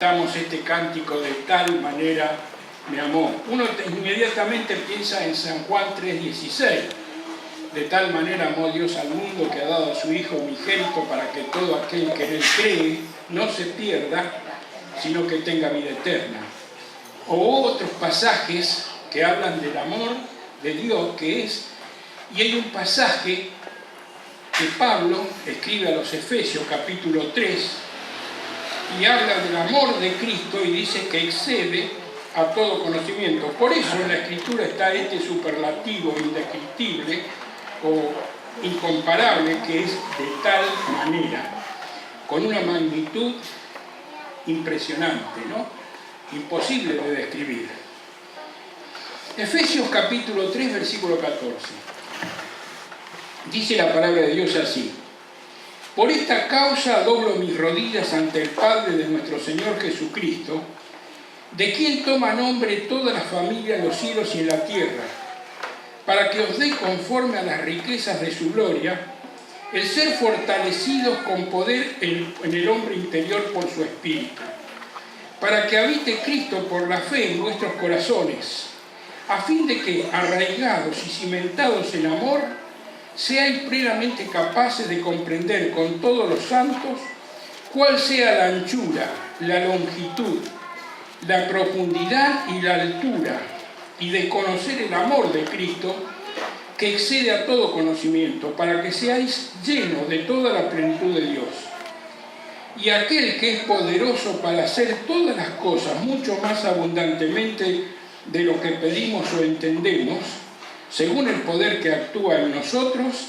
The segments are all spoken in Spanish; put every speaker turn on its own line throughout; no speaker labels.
Cantamos este cántico de tal manera me amó. Uno inmediatamente piensa en San Juan 3:16. De tal manera amó Dios al mundo que ha dado a su Hijo unigénito para que todo aquel que en él cree no se pierda, sino que tenga vida eterna. O otros pasajes que hablan del amor de Dios que es, y hay un pasaje que Pablo escribe a los Efesios capítulo 3 y habla del amor de Cristo y dice que excede a todo conocimiento. Por eso en la Escritura está este superlativo indescriptible o incomparable que es de tal manera, con una magnitud impresionante, ¿no? Imposible de describir. Efesios capítulo 3, versículo 14. Dice la palabra de Dios así: por esta causa doblo mis rodillas ante el Padre de nuestro Señor Jesucristo, de quien toma nombre toda la familia en los cielos y en la tierra, para que os dé conforme a las riquezas de su gloria, el ser fortalecidos con poder en el hombre interior por su Espíritu, para que habite Cristo por la fe en nuestros corazones, a fin de que, arraigados y cimentados en amor, seáis plenamente capaces de comprender con todos los santos cuál sea la anchura, la longitud, la profundidad y la altura, y de conocer el amor de Cristo, que excede a todo conocimiento, para que seáis llenos de toda la plenitud de Dios. Y aquel que es poderoso para hacer todas las cosas mucho más abundantemente de lo que pedimos o entendemos, según el poder que actúa en nosotros,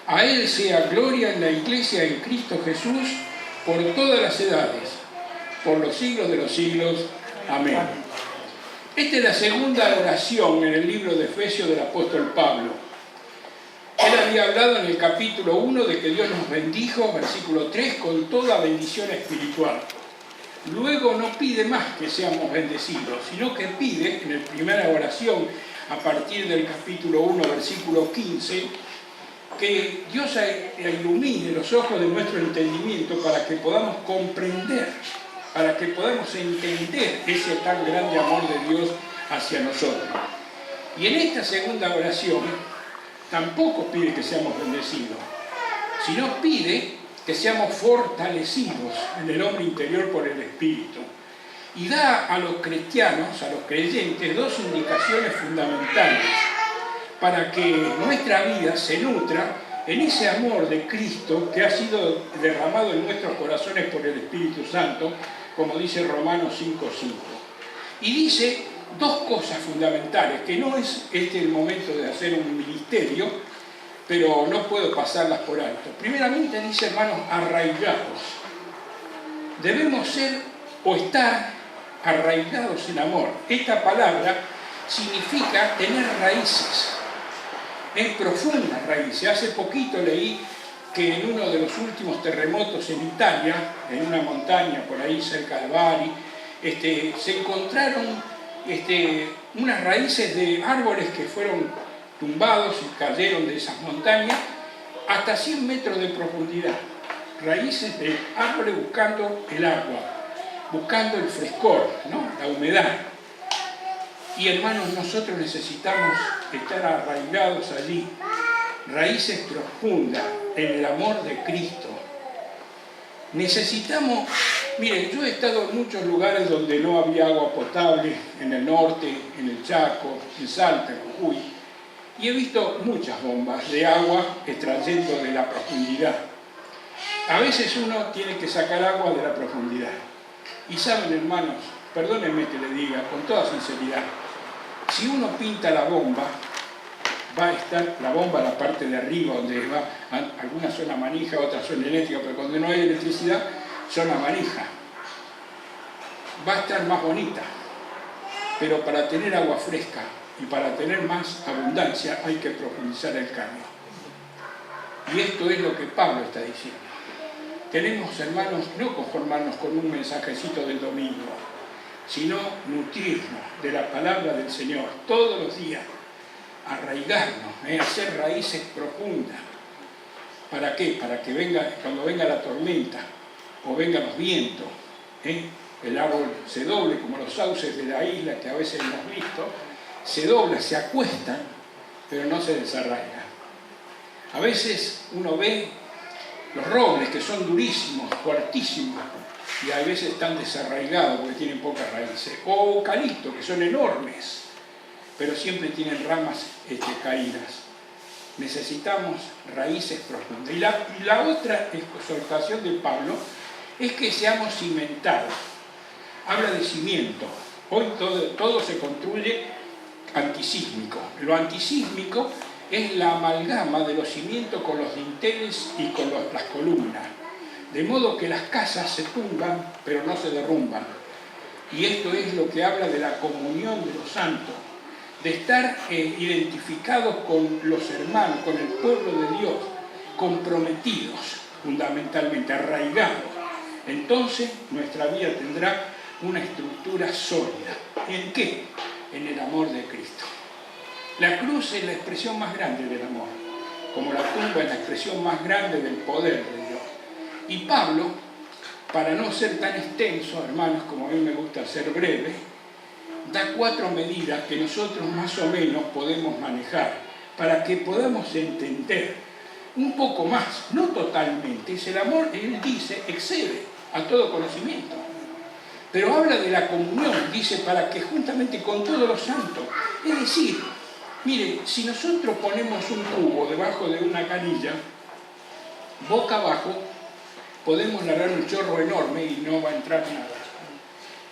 a Él sea gloria en la Iglesia en Cristo Jesús por todas las edades, por los siglos de los siglos. Amén. Esta es la segunda oración en el libro de Efesios del apóstol Pablo. Él había hablado en el capítulo 1 de que Dios nos bendijo, versículo 3, con toda bendición espiritual. Luego no pide más que seamos bendecidos, sino que pide, en la primera oración, a partir del capítulo 1, versículo 15, que Dios ilumine los ojos de nuestro entendimiento para que podamos comprender, para que podamos entender ese tan grande amor de Dios hacia nosotros. Y en esta segunda oración tampoco pide que seamos bendecidos, sino pide que seamos fortalecidos en el hombre interior por el Espíritu. Y da a los cristianos, a los creyentes, dos indicaciones fundamentales para que nuestra vida se nutra en ese amor de Cristo que ha sido derramado en nuestros corazones por el Espíritu Santo, como dice Romanos 5:5. Y dice dos cosas fundamentales, que no es este el momento de hacer un ministerio, pero no puedo pasarlas por alto. Primeramente dice, hermanos, arraigados. Debemos ser o estar arraigados en amor. Esta palabra significa tener raíces, en profundas raíces. Hace poquito leí que en uno de los últimos terremotos en Italia, en una montaña por ahí cerca de Bari, se encontraron unas raíces de árboles que fueron tumbados y cayeron de esas montañas hasta 100 metros de profundidad. Raíces de árboles buscando el agua, buscando el frescor, ¿no? La humedad. Y hermanos, nosotros necesitamos estar arraigados allí, raíces profundas en el amor de Cristo. Necesitamos, miren, yo he estado en muchos lugares donde no había agua potable, en el norte, en el Chaco, en Salta, en Jujuy, y he visto muchas bombas de agua extrayendo de la profundidad. A veces uno tiene que sacar agua de la profundidad. Y saben, hermanos, perdónenme que le diga con toda sinceridad, si uno pinta la bomba, va a estar la bomba en la parte de arriba, donde va alguna zona manija, otra zona eléctrica, pero cuando no hay electricidad, zona manija. Va a estar más bonita, pero para tener agua fresca y para tener más abundancia hay que profundizar el caño. Y esto es lo que Pablo está diciendo. Tenemos, hermanos, no conformarnos con un mensajecito del domingo, sino nutrirnos de la palabra del Señor todos los días, arraigarnos, hacer raíces profundas. ¿Para qué? Para que cuando venga la tormenta o vengan los vientos, el árbol se doble, como los sauces de la isla que a veces hemos visto, se dobla, se acuestan, pero no se desarraigan. A veces uno ve los robles que son durísimos, fuertísimos, y a veces están desarraigados porque tienen pocas raíces. O eucaliptos, que son enormes, pero siempre tienen ramas caídas. Necesitamos raíces profundas. Y la otra exhortación de Pablo es que seamos cimentados. Habla de cimiento. Hoy todo se construye antisísmico. Lo antisísmico es la amalgama de los cimientos con los dinteles y con las columnas. De modo que las casas se tumban, pero no se derrumban. Y esto es lo que habla de la comunión de los santos, de estar identificados con los hermanos, con el pueblo de Dios, comprometidos fundamentalmente, arraigados. Entonces nuestra vida tendrá una estructura sólida. ¿En qué? En el amor de Cristo. La cruz es la expresión más grande del amor, como la tumba es la expresión más grande del poder de Dios. Y Pablo, para no ser tan extenso, hermanos, como a mí me gusta ser breve, da 4 medidas que nosotros más o menos podemos manejar para que podamos entender un poco más, no totalmente. Es el amor, él dice, excede a todo conocimiento. Pero habla de la comunión, dice, para que juntamente con todos los santos. Es decir, mire, si nosotros ponemos un cubo debajo de una canilla, boca abajo, podemos largar un chorro enorme y no va a entrar nada.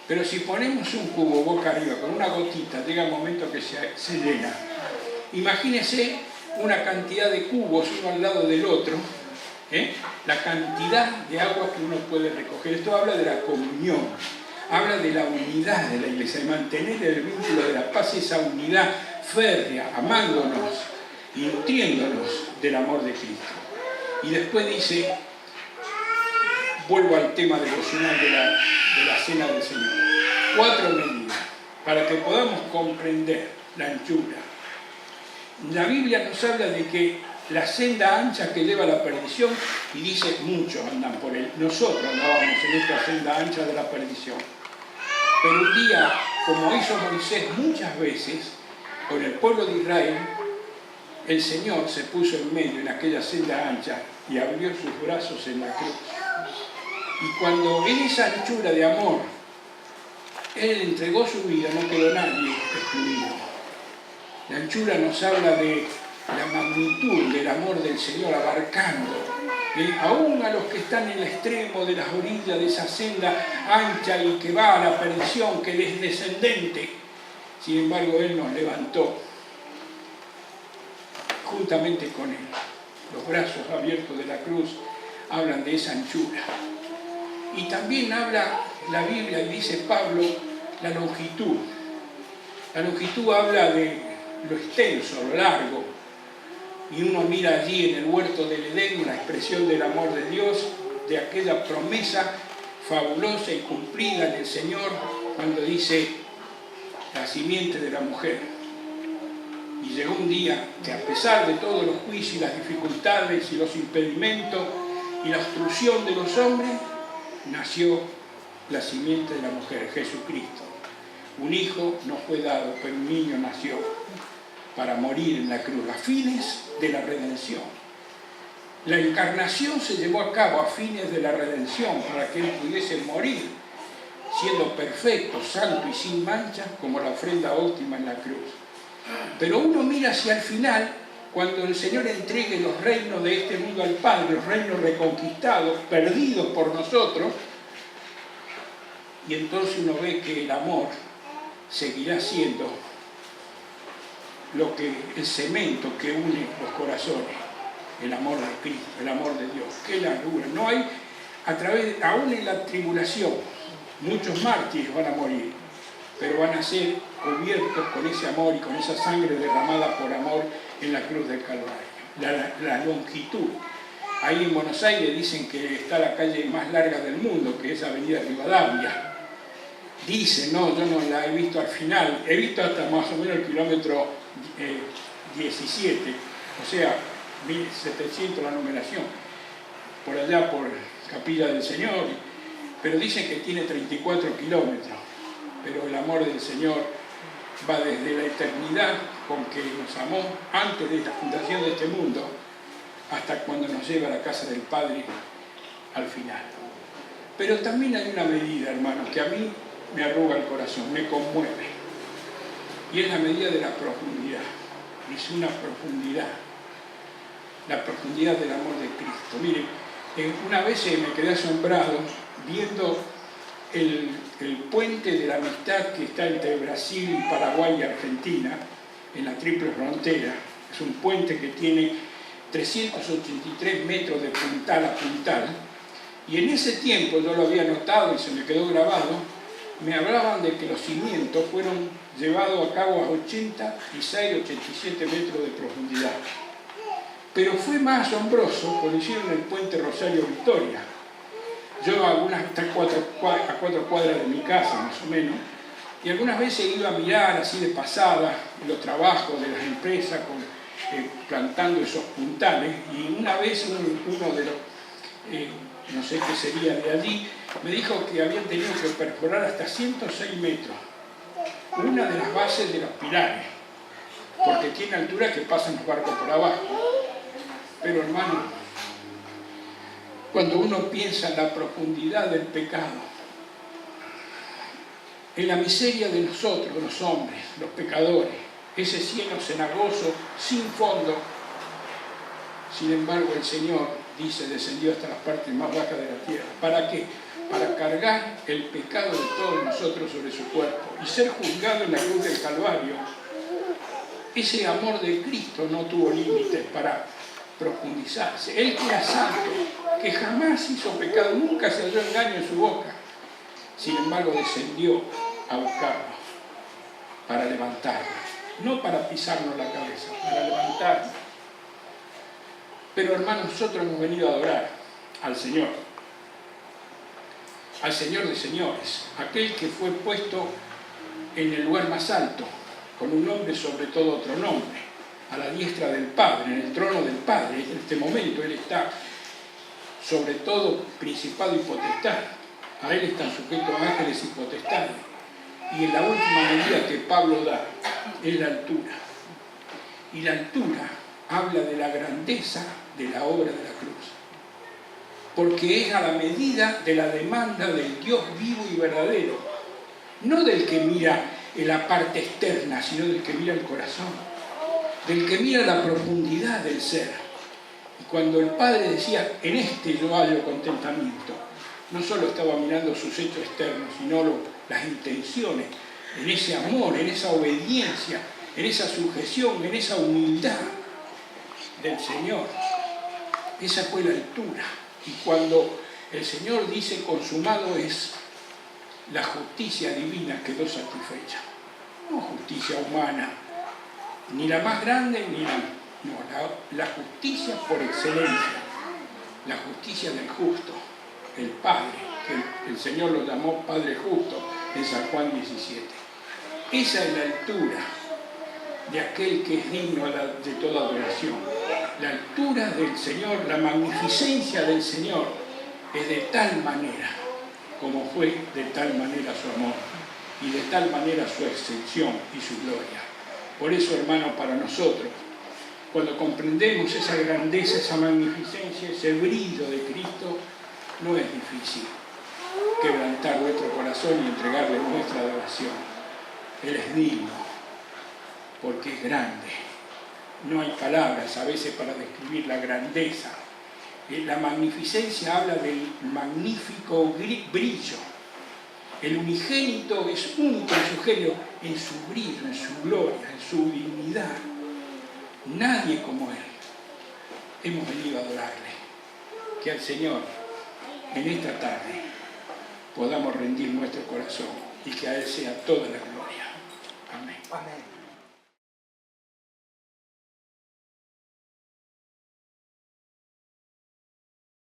Pero si ponemos un cubo boca arriba con una gotita, llega un momento que se llena. Imagínese una cantidad de cubos uno al lado del otro, la cantidad de agua que uno puede recoger. Esto habla de la comunión, habla de la unidad de la iglesia, de mantener el vínculo de la paz, esa unidad férrea, amándonos y nutriéndonos del amor de Cristo. Y después dice, vuelvo al tema devocional de la cena del Señor. 4 medidas para que podamos comprender la anchura. La Biblia nos habla de que la senda ancha que lleva a la perdición, y dice, muchos andan por él. Nosotros andábamos en esta senda ancha de la perdición. Pero un día, como hizo Moisés muchas veces, con el pueblo de Israel, el Señor se puso en medio en aquella senda ancha y abrió sus brazos en la cruz. Y cuando en esa anchura de amor, Él entregó su vida, no quedó nadie excluido. La anchura nos habla de la magnitud del amor del Señor abarcando, aún a los que están en el extremo de las orillas de esa senda ancha y que va a la perdición, que es descendente. Sin embargo, Él nos levantó juntamente con Él. Los brazos abiertos de la cruz hablan de esa anchura. Y también habla la Biblia, y dice Pablo, la longitud. La longitud habla de lo extenso, lo largo. Y uno mira allí en el huerto del Edén la expresión del amor de Dios, de aquella promesa fabulosa y cumplida en el Señor, cuando dice la simiente de la mujer. Y llegó un día que, a pesar de todos los juicios y las dificultades y los impedimentos y la obstrucción de los hombres, nació la simiente de la mujer, Jesucristo. Un hijo nos fue dado, pero un niño nació para morir en la cruz, a fines de la redención. La encarnación se llevó a cabo a fines de la redención, para que Él pudiese morir, siendo perfecto, santo y sin mancha, como la ofrenda última en la cruz. Pero uno mira hacia el final, cuando el Señor entregue los reinos de este mundo al Padre, los reinos reconquistados, perdidos por nosotros, y entonces uno ve que el amor seguirá siendo el cemento que une los corazones, el amor de Cristo, el amor de Dios. ¡Qué largura! No hay, aún en la tribulación, muchos mártires van a morir, pero van a ser cubiertos con ese amor y con esa sangre derramada por amor en la cruz del Calvario. La longitud. Ahí en Buenos Aires dicen que está la calle más larga del mundo, que es Avenida Rivadavia. Dicen, no, yo no la he visto al final, he visto hasta más o menos el kilómetro 17, o sea, 1700 la numeración, por allá por Capilla del Señor, pero dicen que tiene 34 kilómetros, pero el amor del Señor va desde la eternidad con que nos amó antes de la fundación de este mundo hasta cuando nos lleva a la casa del Padre al final. Pero también hay una medida, hermanos, que a mí me arruga el corazón, me conmueve, y es la medida de la profundidad. Es una profundidad, la profundidad del amor de Cristo. Miren, una vez me quedé asombrado viendo el puente de la amistad que está entre Brasil, Paraguay y Argentina, en la triple frontera. Es un puente que tiene 383 metros de puntal a puntal, y en ese tiempo, yo lo había notado y se me quedó grabado, me hablaban de que los cimientos fueron llevados a cabo a 86, 87 metros de profundidad. Pero fue más asombroso cuando hicieron el puente Rosario Victoria. Yo está a 4 cuadras de mi casa, más o menos, y algunas veces iba a mirar así de pasada los trabajos de las empresas plantando esos puntales, y una vez uno de los, no sé qué sería de allí, me dijo que habían tenido que perforar hasta 106 metros, una de las bases de los pilares, porque tiene altura que pasan los barcos por abajo. Pero hermano, cuando uno piensa en la profundidad del pecado, en la miseria de nosotros, los hombres, los pecadores, ese cielo cenagoso sin fondo, sin embargo el Señor, dice, descendió hasta las partes más bajas de la tierra. ¿Para qué? Para cargar el pecado de todos nosotros sobre su cuerpo y ser juzgado en la cruz del Calvario. Ese amor de Cristo no tuvo límites para profundizarse. Él que era santo, que jamás hizo pecado, nunca se halló engaño en su boca. Sin embargo, descendió a buscarnos para levantarnos, no para pisarnos la cabeza, para levantarnos. Pero hermanos, nosotros hemos venido a adorar al Señor de señores, aquel que fue puesto en el lugar más alto, con un nombre sobre todo otro nombre, a la diestra del Padre, en el trono del Padre. En este momento Él está sobre todo principado y potestad. A Él están sujetos ángeles y potestades. Y en la última medida que Pablo da es la altura. Y la altura habla de la grandeza de la obra de la cruz. Porque es a la medida de la demanda del Dios vivo y verdadero. No del que mira en la parte externa, sino del que mira el corazón. Del que mira la profundidad del ser. Y cuando el Padre decía, en este yo hallo contentamiento, no solo estaba mirando sus hechos externos, sino las intenciones, en ese amor, en esa obediencia, en esa sujeción, en esa humildad del Señor. Esa fue la altura. Y cuando el Señor dice consumado es, la justicia divina quedó satisfecha. No justicia humana, ni la más grande, ni la justicia por excelencia, la justicia del justo, el Padre, que el Señor lo llamó Padre justo en San Juan 17. Esa es la altura de aquel que es digno de toda adoración. La altura del Señor, la magnificencia del Señor es de tal manera como fue de tal manera su amor y de tal manera su excepción y su gloria. Por eso, hermano, para nosotros, cuando comprendemos esa grandeza, esa magnificencia, ese brillo de Cristo, no es difícil quebrantar nuestro corazón y entregarle nuestra adoración. Él es digno, porque es grande. No hay palabras a veces para describir la grandeza. La magnificencia habla del magnífico brillo. El unigénito es único en su género, en su brillo, en su gloria, en su dignidad. Nadie como Él. Hemos venido a adorarle. Que al Señor, en esta tarde, podamos rendir nuestro corazón y que a Él sea toda la gloria. Amén.
Amén.